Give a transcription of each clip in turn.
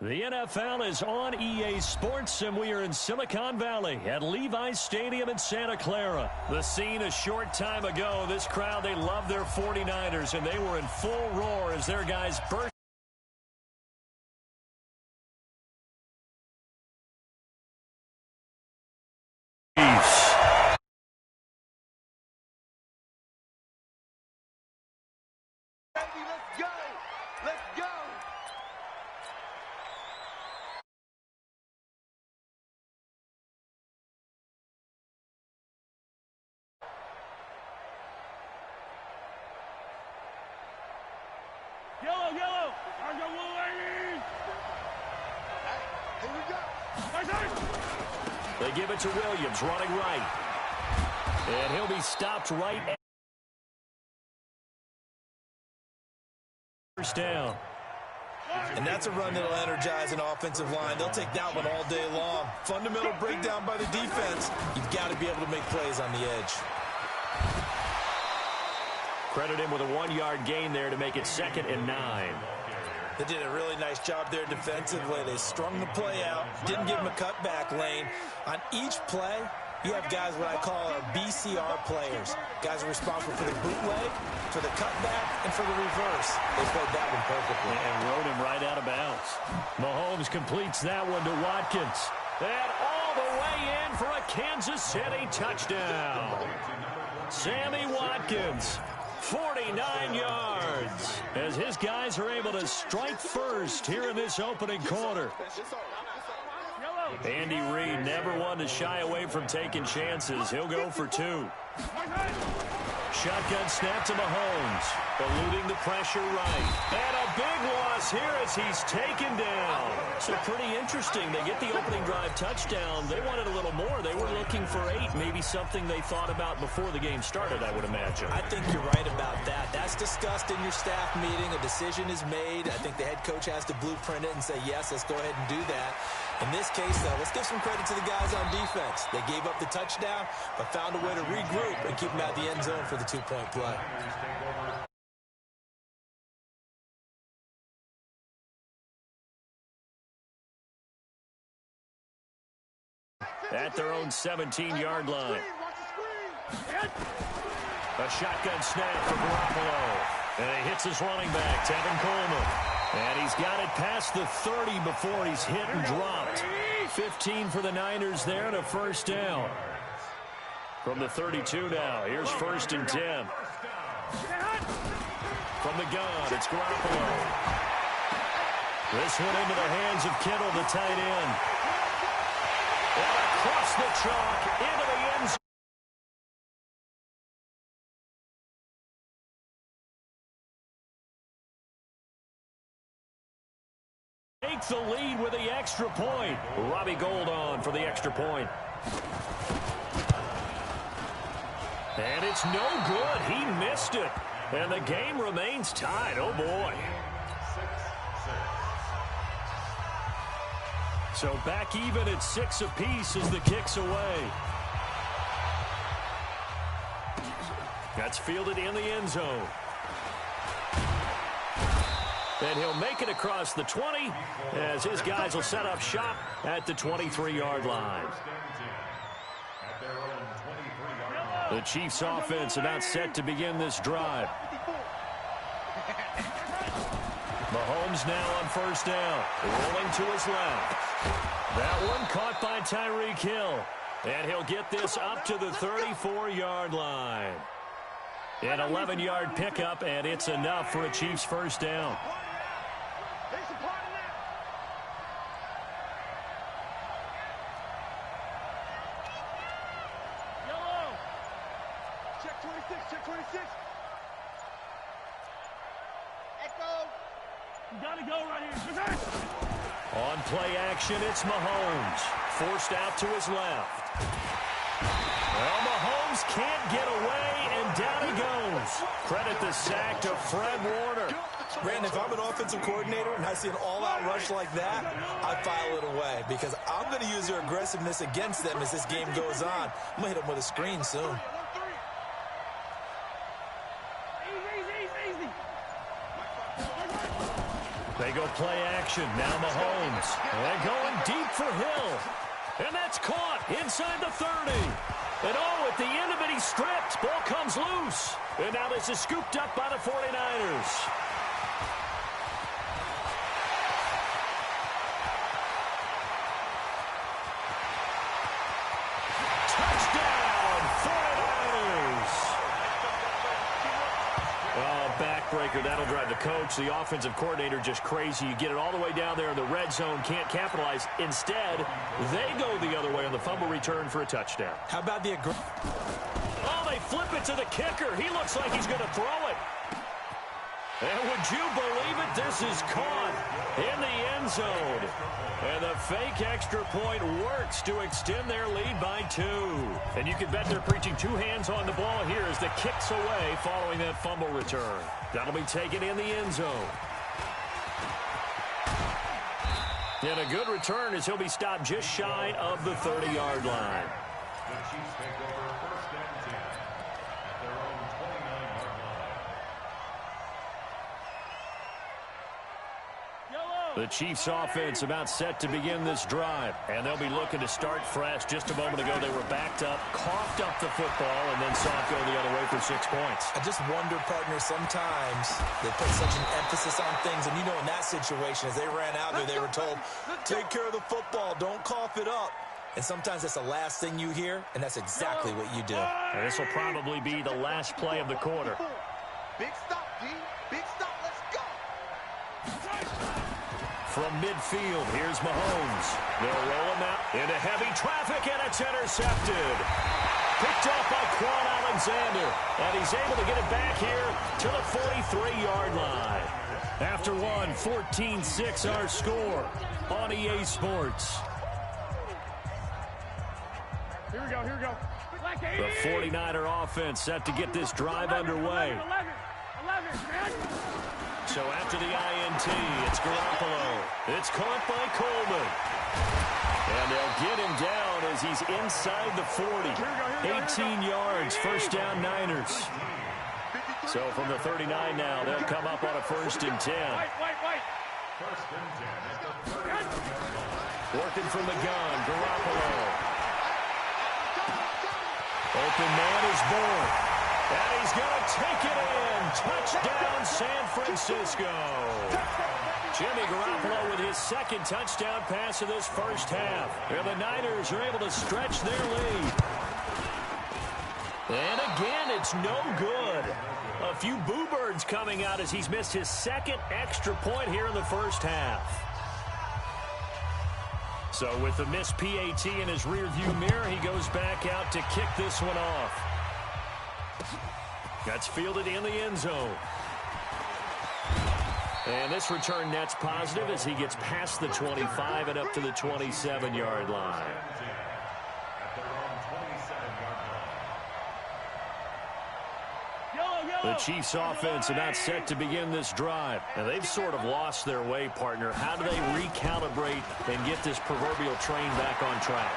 The NFL is on EA Sports, and we are in Silicon Valley at Levi's Stadium in Santa Clara. The scene a short time ago. This crowd, they love their 49ers, and they were in full roar as their guys burst. Yellow! Argo Wolverine! Here we go! They give it to Williams, running right. And he'll be stopped right at first down. And that's a run that'll energize an offensive line. They'll take that one all day long. Fundamental breakdown by the defense. You've got to be able to make plays on the edge. Credit him with a 1-yard gain there to make it 2nd and 9. They did a really nice job there defensively. They strung the play out, didn't give him a cutback lane. On each play, you have guys what I call our BCR players. Guys are responsible for the bootleg, for the cutback, and for the reverse. They played that one perfectly. And rode him right out of bounds. Mahomes completes that one to Watkins. And all the way in for a Kansas City touchdown. Sammy Watkins. 49 yards as his guys are able to strike first here in this opening quarter. Andy Reid never one to shy away from taking chances. He'll go for 2. Shotgun snap to Mahomes, eluding the pressure right. And a big loss here as he's taken down. So pretty interesting. They get the opening drive touchdown. They wanted a little more. They were looking for 8, maybe something they thought about before the game started, I would imagine. I think you're right about that. That's discussed in your staff meeting. A decision is made. I think the head coach has to blueprint it and say, yes, let's go ahead and do that. In this case, though, let's give some credit to the guys on defense. They gave up the touchdown, but found a way to regroup and keep them out of the end zone for the 2-point play. At their own 17-yard line. A shotgun snap for Garoppolo. And he hits his running back, Tevin Coleman. And he's got it past the 30 before he's hit and dropped. 15 for the Niners there and a first down. From the 32 now, here's 1st and 10. From the gun, it's Garoppolo. This one into the hands of Kittle, the tight end. And across the chalk, into the end zone. Take the lead with the extra point. Robbie Gould on for the extra point. And it's no good. He missed it. And the game remains tied. Oh, boy. So back even at 6 apiece as the kick's away. That's fielded in the end zone. And he'll make it across the 20 as his guys will set up shop at the 23-yard line. The Chiefs offense about set to begin this drive. Mahomes now on first down, rolling to his left. That one caught by Tyreek Hill. And he'll get this up to the 34-yard line. An 11-yard pickup, and it's enough for a Chiefs first down. Check 26. Echo. You gotta go right here. On play action, it's Mahomes. Forced out to his left. Well, Mahomes can't get away, and down he goes. Credit the sack to Fred Warner. Brandon, if I'm an offensive coordinator and I see an all-out rush like that, I file it away because I'm going to use their aggressiveness against them as this game goes on. I'm going to hit them with a screen soon. Easy. They go play action. Now Mahomes. And going deep for Hill. And that's caught inside the 30. And at the end of it, he's stripped. Ball comes loose. And now this is scooped up by the 49ers. Backbreaker, that'll drive the coach, the offensive coordinator, just crazy. You get it all the way down there in the red zone, can't capitalize. Instead, they go the other way on the fumble return for a touchdown. How about the they flip it to the kicker. He looks like he's going to throw it. And would you believe it? This is caught in the end zone. And the fake extra point works to extend their lead by 2. And you can bet they're preaching 2 hands on the ball here as the kick's away following that fumble return. That'll be taken in the end zone. And a good return as he'll be stopped just shy of the 30-yard line. The Chiefs take over first and 10 at their own 29-yard line. The Chiefs offense about set to begin this drive, and they'll be looking to start fresh. Just a moment ago, they were backed up, coughed up the football, and then saw it go the other way for 6 points. I just wonder, partner, sometimes they put such an emphasis on things, and in that situation, as they ran out there, they were told, take care of the football, don't cough it up. And sometimes that's the last thing you hear, and that's exactly what you do. And this will probably be the last play of the quarter. Big stop, D. Big stop. Let's go. From midfield, here's Mahomes. They'll roll him out into heavy traffic, and it's intercepted. Picked off by Quan Alexander, and he's able to get it back here to the 43-yard line. After one, 14-6 our score on EA Sports. Here we go. Here we go. The 49er offense set to get this drive underway. 11, man. So after the INT, it's Garoppolo. It's caught by Coleman. And they'll get him down as he's inside the 40. 18 yards, first down Niners. So from the 39 now, they'll come up on a 1st and 10. Wait. First and 10 at the 30-yard line. Working from the gun, Garoppolo. Open man is born. And he's going to take it in. Touchdown, San Francisco. Jimmy Garoppolo with his 2nd touchdown pass of this first half. And the Niners are able to stretch their lead. And again, it's no good. A few boo birds coming out as he's missed his 2nd extra point here in the first half. So with the missed PAT in his rearview mirror, he goes back out to kick this one off. That's fielded in the end zone. And this return net's positive as he gets past the 25 and up to the 27-yard line. The Chiefs offense about set to begin this drive. And they've sort of lost their way, partner. How do they recalibrate and get this proverbial train back on track?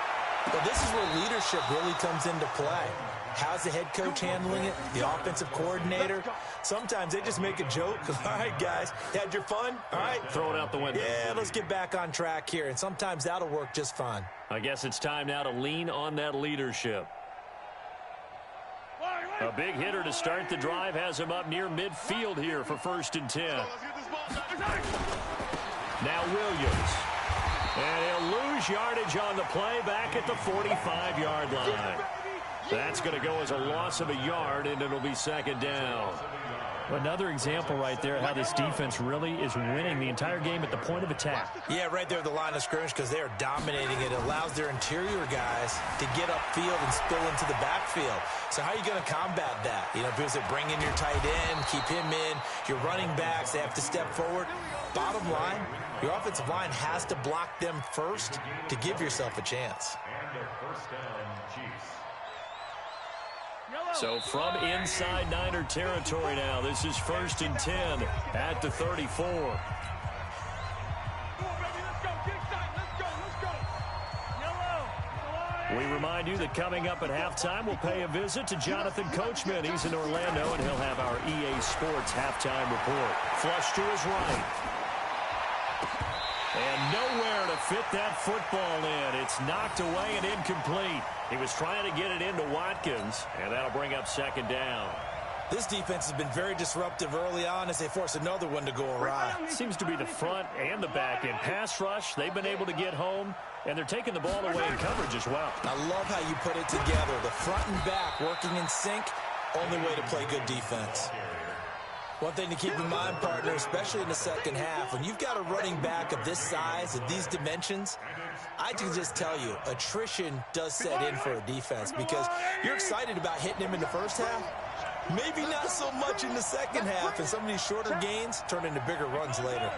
Well, this is where leadership really comes into play. How's the head coach handling it? The offensive coordinator? Sometimes they just make a joke. All right, guys, you had your fun? All right. Throw it out the window. Yeah, let's get back on track here. And sometimes that'll work just fine. I guess it's time now to lean on that leadership. A big hitter to start the drive has him up near midfield here for 1st and 10. Now Williams. And he'll lose yardage on the play back at the 45-yard line. That's going to go as a loss of a yard, and it'll be 2nd down. Another example right there how this defense really is winning the entire game at the point of attack. Yeah, right there at the line of scrimmage because they are dominating it. It allows their interior guys to get upfield and spill into the backfield. So how are you going to combat that? Because they bring in your tight end, keep him in. Your running backs, they have to step forward. Bottom line, your offensive line has to block them first to give yourself a chance. And their first down, Chiefs. So from inside Niner territory now, this is 1st and 10 at the 34. We remind you that coming up at halftime, we'll pay a visit to Jonathan Coachman. He's in Orlando, and he'll have our EA Sports halftime report. Flush to his right. And nowhere to fit that football in. It's knocked away and incomplete. He was trying to get it into Watkins, and that'll bring up second down. This defense has been very disruptive early on as they force another one to go awry. Seems to be the front and the back end. Pass rush, they've been able to get home, and they're taking the ball away in coverage as well. I love how you put it together. The front and back working in sync, only way to play good defense. One thing to keep in mind, partner, especially in the second half, when you've got a running back of this size, of these dimensions, I can just tell you, attrition does set in for a defense because you're excited about hitting him in the first half. Maybe not so much in the second half, and some of these shorter gains turn into bigger runs later.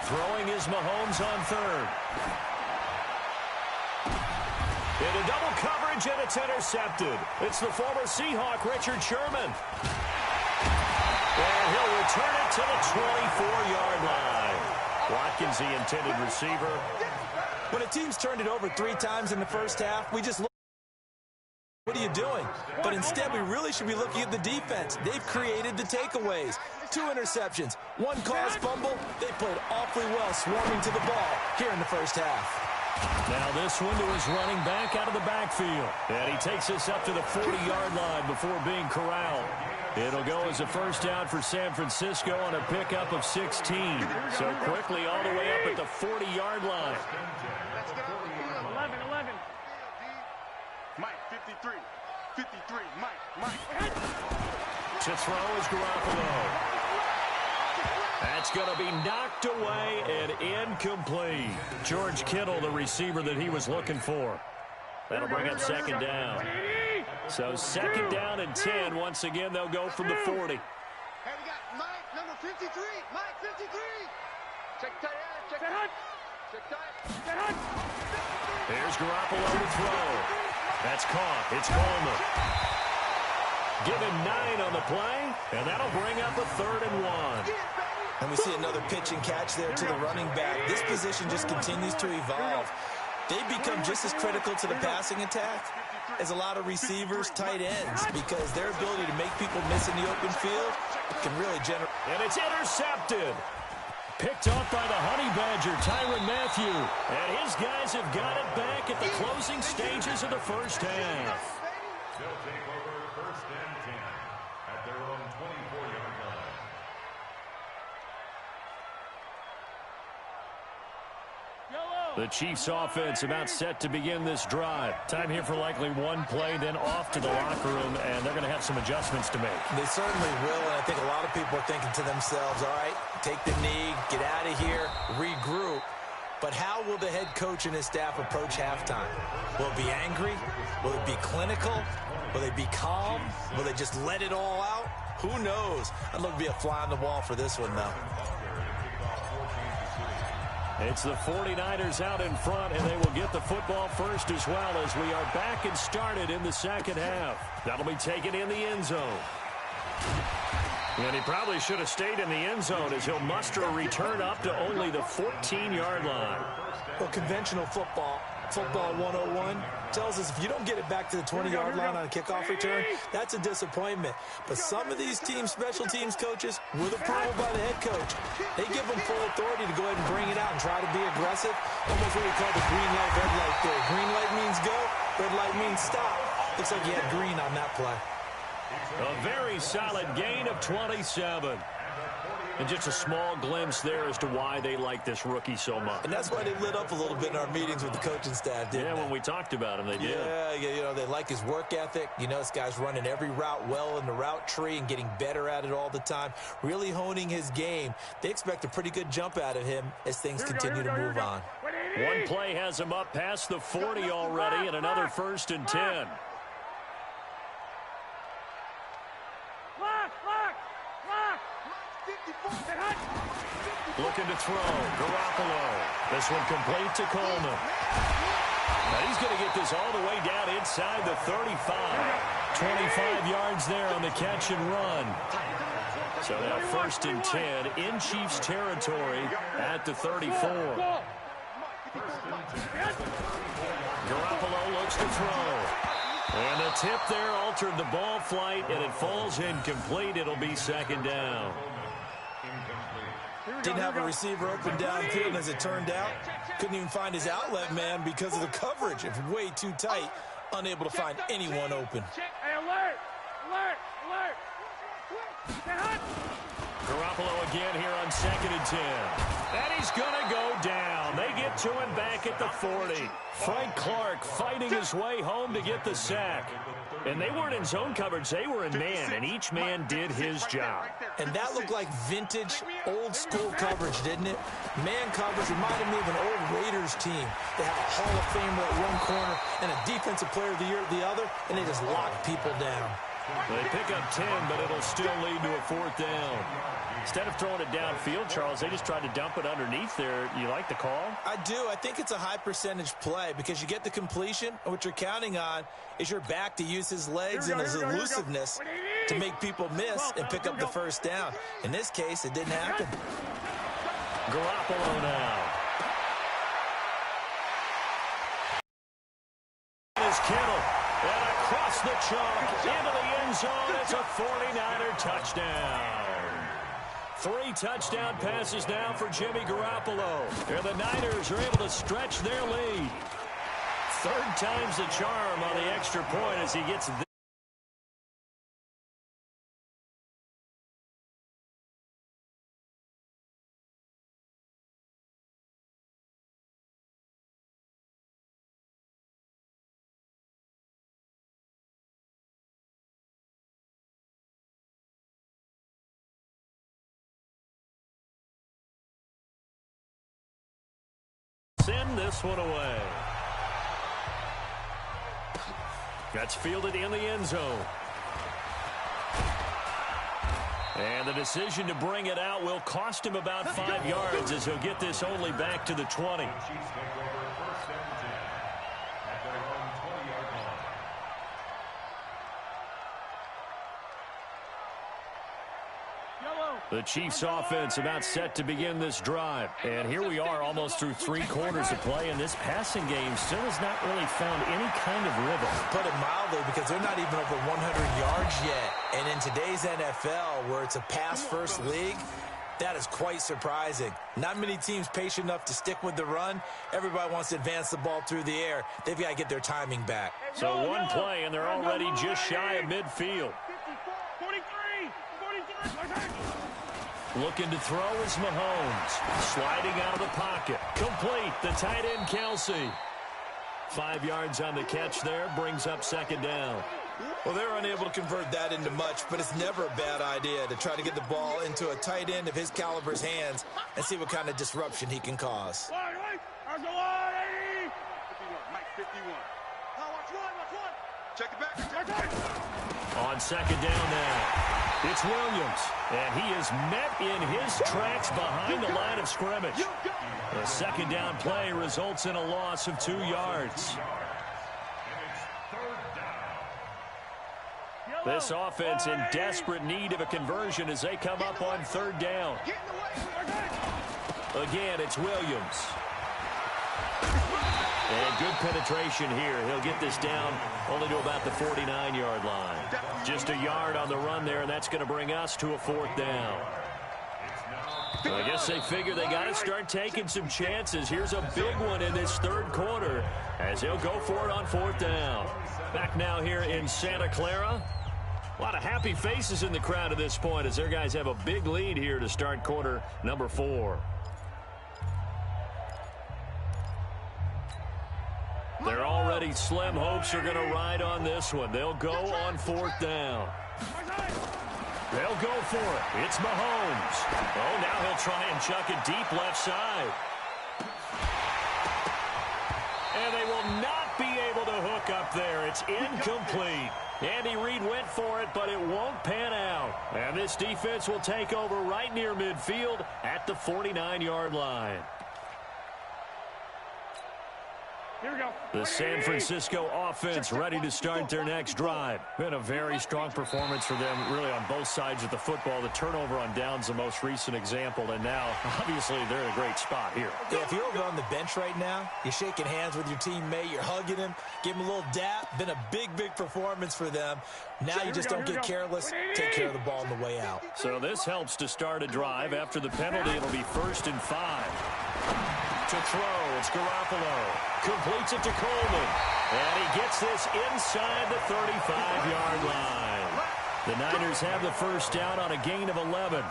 Throwing is Mahomes on third. Into double coverage, and it's intercepted. It's the former Seahawk, Richard Sherman. And he'll return it to the 24-yard line. Watkins, the intended receiver. When a team's turned it over 3 times in the first half, we just look. What are you doing? But instead, we really should be looking at the defense. They've created the takeaways. 2 interceptions, 1 caused fumble. They played awfully well swarming to the ball here in the first half. Now this one to his running back out of the backfield. And he takes us up to the 40-yard line before being corralled. It'll go as a first down for San Francisco on a pickup of 16. So quickly all the way up at the 40-yard line. 11. Mike, 53. 53. Mike. To throw is Garoppolo. That's going to be knocked away and incomplete. George Kittle, the receiver that he was looking for. That'll bring up second down. So second down and 10. Once again, they'll go from the 40. Hey, we got Mike, number 53. Mike, 53. Check tight end. Check tight. Check tight. Here's Garoppolo to throw. That's caught. It's Coleman. Give him 9 on the play, and that'll bring up a 3rd and 1. And we see another pitch and catch there to the running back. This position just continues to evolve. They've become just as critical to the passing attack as a lot of receivers, tight ends, because their ability to make people miss in the open field can really generate. And it's intercepted. Picked off by the Honey Badger, Tyrann Mathieu. And his guys have got it back at the closing stages of the first half. They'll take over first and 10 at their own 24-yard line. The Chiefs offense about set to begin this drive. Time here for likely one play, then off to the locker room, and they're going to have some adjustments to make. They certainly will, and I think a lot of people are thinking to themselves, all right, take the knee, get out of here, regroup. But how will the head coach and his staff approach halftime? Will it be angry? Will it be clinical? Will they be calm? Will they just let it all out? Who knows? I'd love to be a fly on the wall for this one, though. It's the 49ers out in front, and they will get the football first as well as we are back and started in the second half. That'll be taken in the end zone. And he probably should have stayed in the end zone as he'll muster a return up to only the 14-yard line. Well, conventional football 101, tells us if you don't get it back to the 20-yard line on a kickoff return, that's a disappointment. But some of these teams, special teams coaches, with approval by the head coach, they give them full authority to go ahead and bring it out and try to be aggressive. Almost what we call the green light, red light theory. Green light means go, red light means stop. Looks like you had green on that play. A very solid gain of 27. And just a small glimpse there as to why they like this rookie so much. And that's why they lit up a little bit in our meetings with the coaching staff, didn't they? When we talked about him, they did. Yeah, you know, they like his work ethic. You know, this guy's running every route well in the route tree and getting better at it all the time, really honing his game. They expect a pretty good jump out of him as things continue to move on. One play has him up past the 40 already, and another 1st and 10. Looking to throw. Garoppolo. This one complete to Coleman. Now he's going to get this all the way down inside the 35. 25 yards there on the catch and run. So now 1st and 10 in Chiefs territory at the 34. Garoppolo looks to throw. And the tip there altered the ball flight, and it falls incomplete. It'll be 2nd down. Didn't have a receiver open downfield, and as it turned out, couldn't even find his outlet man because of the coverage. It's way too tight, unable to find anyone open. Hey, alert! Alert! Alert! Garoppolo again here on 2nd and 10. And he's going to go down. They get to him back at the 40. Frank Clark fighting his way home to get the sack. And they weren't in zone coverage. They were in man, and each man did his job. And that looked like vintage, old-school coverage, didn't it? Man coverage reminded me of an old Raiders team. They have a Hall of Famer at one corner and a Defensive Player of the Year at the other, and they just lock people down. They pick up 10, but it'll still lead to a 4th down. Instead of throwing it downfield, Charles, they just tried to dump it underneath there. You like the call? I do. I think it's a high-percentage play because you get the completion, and what you're counting on is your back to use his legs and his elusiveness to make people miss and pick up the 1st down. In this case, it didn't happen. Garoppolo now. Is Kittle. And across the chalk into the end zone. It's a 49er touchdown. 3 touchdown passes now for Jimmy Garoppolo. And the Niners are able to stretch their lead. 3rd time's the charm on the extra point as he gets this. Send this one away. That's fielded in the end zone. And the decision to bring it out will cost him about 5 yards as he'll get this only back to the 20. The Chiefs offense about set to begin this drive. And here we are almost through 3 quarters of play, and this passing game still has not really found any kind of rhythm. Put it mildly, because they're not even over 100 yards yet. And in today's NFL, where it's a pass-first league, that is quite surprising. Not many teams patient enough to stick with the run. Everybody wants to advance the ball through the air. They've got to get their timing back. So one play, and they're already just shy of midfield. 43! 43! Looking to throw is Mahomes. Sliding out of the pocket. Complete. The tight end, Kelsey. 5 yards on the catch there. Brings up 2nd down. Well, they're unable to convert that into much, but it's never a bad idea to try to get the ball into a tight end of his caliber's hands and see what kind of disruption he can cause. Check it back. On 2nd down now. It's Williams, and he is met in his tracks behind the line of scrimmage. The 2nd down play results in a loss of 2 yards. This offense in desperate need of a conversion as they come up on 3rd down. Again, it's Williams. And good penetration here. He'll get this down only to about the 49-yard line. Just a yard on the run there, and that's going to bring us to a 4th down. So I guess they figure they got to start taking some chances. Here's a big one in this 3rd quarter as they'll go for it on 4th down. Back now here in Santa Clara. A lot of happy faces in the crowd at this point as their guys have a big lead here to start quarter number 4. They're already slim hopes are going to ride on this one. They'll go on 4th down. They'll go for it. It's Mahomes. Oh, now he'll try and chuck it deep left side. And they will not be able to hook up there. It's incomplete. Andy Reid went for it, but it won't pan out. And this defense will take over right near midfield at the 49-yard line. The San Francisco offense ready to start their next drive. Been a very strong performance for them, really, on both sides of the football. The turnover on downs, the most recent example, and now, obviously, they're in a great spot here. Yeah, if you're over on the bench right now, you're shaking hands with your teammate, you're hugging him, give him a little dap. Been a big performance for them. Now you just don't get careless, take care of the ball on the way out. So this helps to start a drive. After the penalty, it'll be 1st and 5. To throw, it's Garoppolo. Completes it to Coleman. And he gets this inside the 35-yard line. The Niners have the first down on a gain of 11.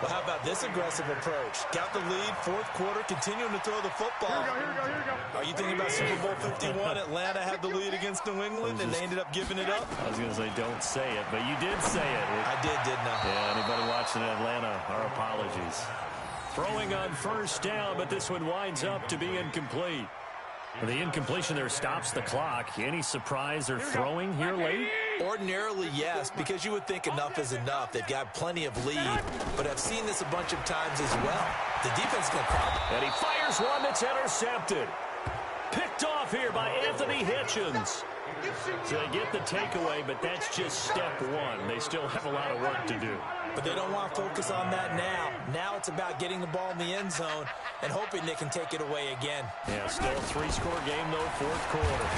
Well, how about this aggressive approach? Got the lead, 4th quarter, continuing to throw the football. Here we go. Are you thinking about Super Bowl 51? Atlanta had the lead against New England, and they ended up giving it up? I was going to say, don't say it, but you did say it. I didn't I? Yeah, anybody watching Atlanta, our apologies. Throwing on first down, but this one winds up to be incomplete. The incompletion there stops the clock. Any surprise they're throwing here late? Ordinarily, yes, because you would think enough is enough. They've got plenty of lead, but I've seen this a bunch of times as well. The defense is going to crowd. And he fires one that's intercepted. Picked off here by Anthony Hitchens. So they get the takeaway, but that's just step one. They still have a lot of work to do. But they don't want to focus on that now. Now it's about getting the ball in the end zone and hoping they can take it away again. Yeah, still a 3-score game, though, 4th quarter.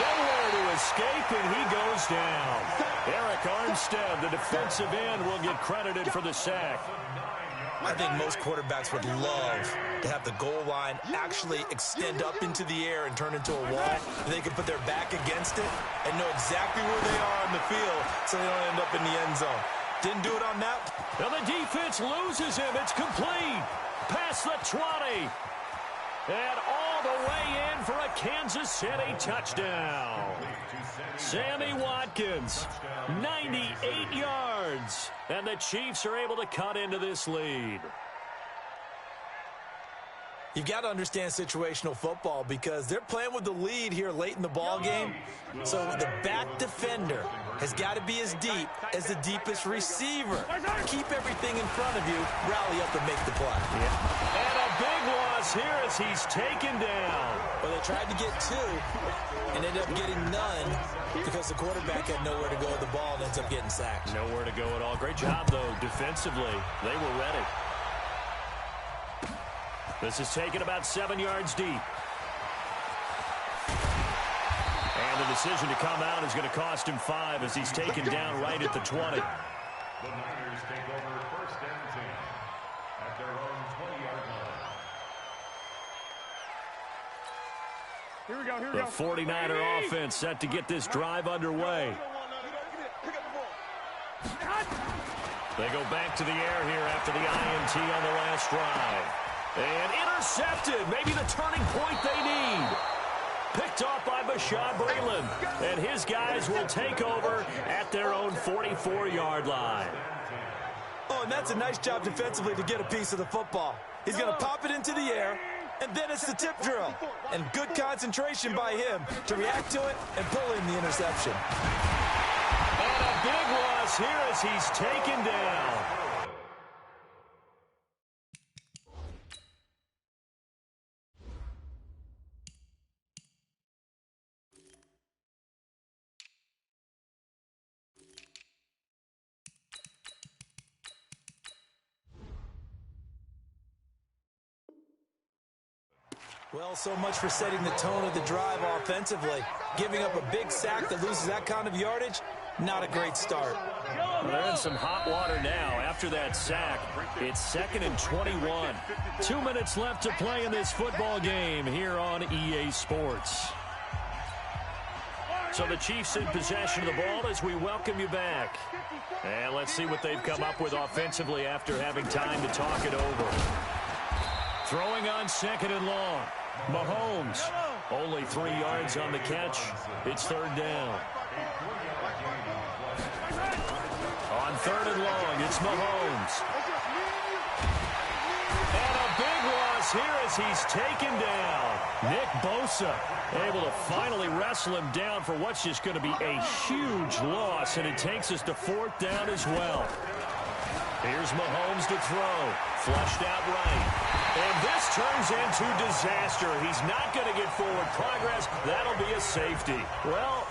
Nowhere to escape, and he goes down. Eric Armstead, the defensive end, will get credited for the sack. I think most quarterbacks would love to have the goal line actually extend up into the air and turn into a wall. They can put their back against it and know exactly where they are on the field so they don't end up in the end zone. Didn't do it on that. Now the defense loses him. It's complete. Past the 20. And all the way in for a Kansas City touchdown. Sammy Watkins, 98 yards. And the Chiefs are able to cut into this lead. You've got to understand situational football because they're playing with the lead here late in the ball game. So the back defender has got to be as deep as the deepest receiver. Keep everything in front of you, rally up and make the play. Yeah. And a big loss here as he's taken down. Well, they tried to get 2 and ended up getting none because the quarterback had nowhere to go with the ball and ends up getting sacked. Nowhere to go at all. Great job, though, defensively. They were ready. This is taken about 7 yards deep. And the decision to come out is going to cost him 5 as he's taken down right at the 20. The Niners take over 1st and 10 at their own 20-yard line. Here we go. The 49er offense set to get this drive underway. They go back to the air here after the INT on the last drive. And intercepted. Maybe the turning point they need. Picked off by Bashaud Breeland. And his guys will take over at their own 44-yard line. Oh, and that's a nice job defensively to get a piece of the football. He's going to pop it into the air, and then it's the tip drill. And good concentration by him to react to it and pull in the interception. And a big loss here as he's taken down. Well, so much for setting the tone of the drive offensively. Giving up a big sack that loses that kind of yardage, not a great start. Well, they're in some hot water now. After that sack, it's 2nd and 21. 2 minutes left to play in this football game here on EA Sports. So the Chiefs in possession of the ball as we welcome you back. And let's see what they've come up with offensively after having time to talk it over. Throwing on 2nd and long. Mahomes, only 3 yards on the catch. It's 3rd down. On 3rd and long, it's Mahomes. And a big loss here as he's taken down. Nick Bosa able to finally wrestle him down for what's just going to be a huge loss, and it takes us to 4th down as well. Here's Mahomes to throw. Flushed out right. And this turns into disaster. He's not going to get forward progress. That'll be a safety. Well,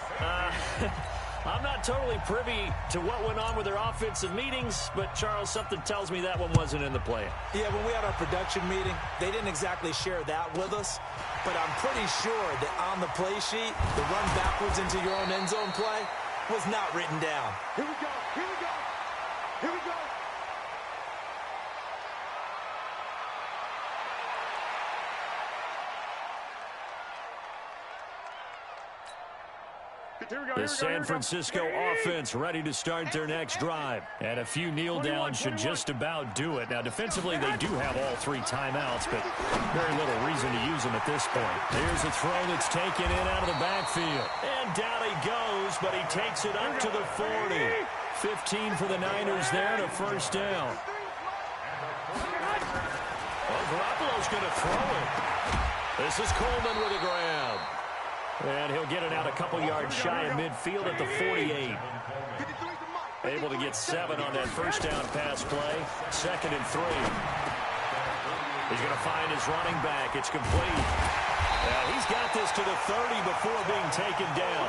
I'm not totally privy to what went on with their offensive meetings, but, Charles, something tells me that one wasn't in the plan. Yeah, when we had our production meeting, they didn't exactly share that with us, but I'm pretty sure that on the play sheet, the run backwards into your own end zone play was not written down. Here we go. Here we go. Here we go. The San Francisco offense ready to start their next drive. And a few kneel downs should just about do it. Now, defensively, they do have all 3 timeouts, but very little reason to use them at this point. Here's a throw that's taken in out of the backfield. And down he goes, but he takes it up to the 40. 15 for the Niners there and a first down. Well, Garoppolo's going to throw it. This is Coleman with a grab. And he'll get it out a couple yards shy of midfield at the 48. Able to get 7 on that first down pass play. 2nd and 3. He's going to find his running back. It's complete. He's got this to the 30 before being taken down.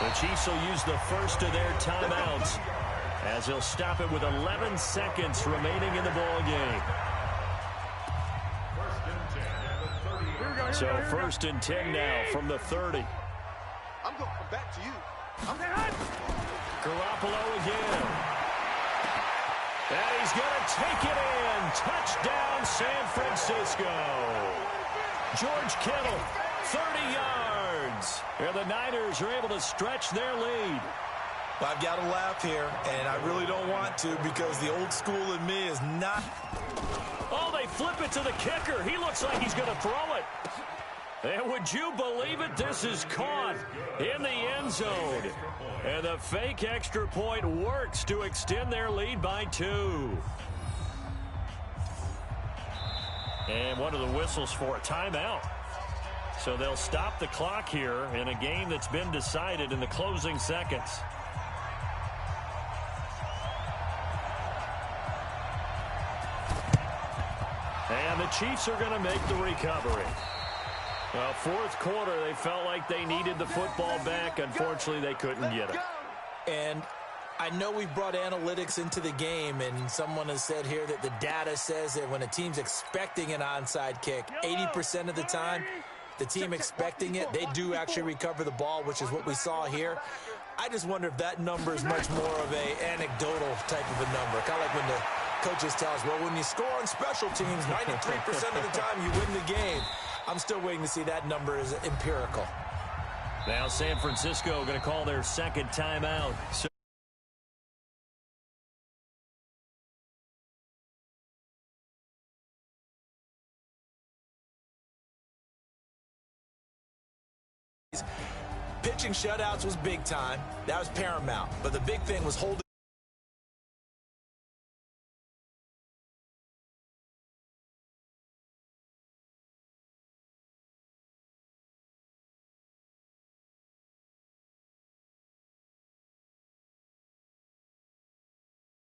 The Chiefs will use the first of their timeouts as he'll stop it with 11 seconds remaining in the ball game. So 1st and 10 now from the 30. I'm going to come back to you. Garoppolo again. And he's going to take it in. Touchdown, San Francisco. George Kittle, 30 yards. And the Niners are able to stretch their lead. Well, I've got to laugh here, and I really don't want to because the old school in me is not. Oh, they flip it to the kicker. He looks like he's going to throw it. And would you believe it? This is caught in the end zone. And the fake extra point works to extend their lead by 2. And one of the whistles for a timeout. So they'll stop the clock here in a game that's been decided in the closing seconds. And the Chiefs are going to make the recovery. Well, 4th quarter, they felt like they needed the football back. Unfortunately, they couldn't get it. And I know we've brought analytics into the game, and someone has said here that the data says that when a team's expecting an onside kick, 80% of the time, the team expecting it, they do actually recover the ball, which is what we saw here. I just wonder if that number is much more of a anecdotal type of a number. Kind of like when the coaches tell us, well, when you score on special teams, 93% of the time you win the game. I'm still waiting to see that number is empirical. Now San Francisco going to call their 2nd timeout. Pitching shutouts was big time. That was paramount. But the big thing was holding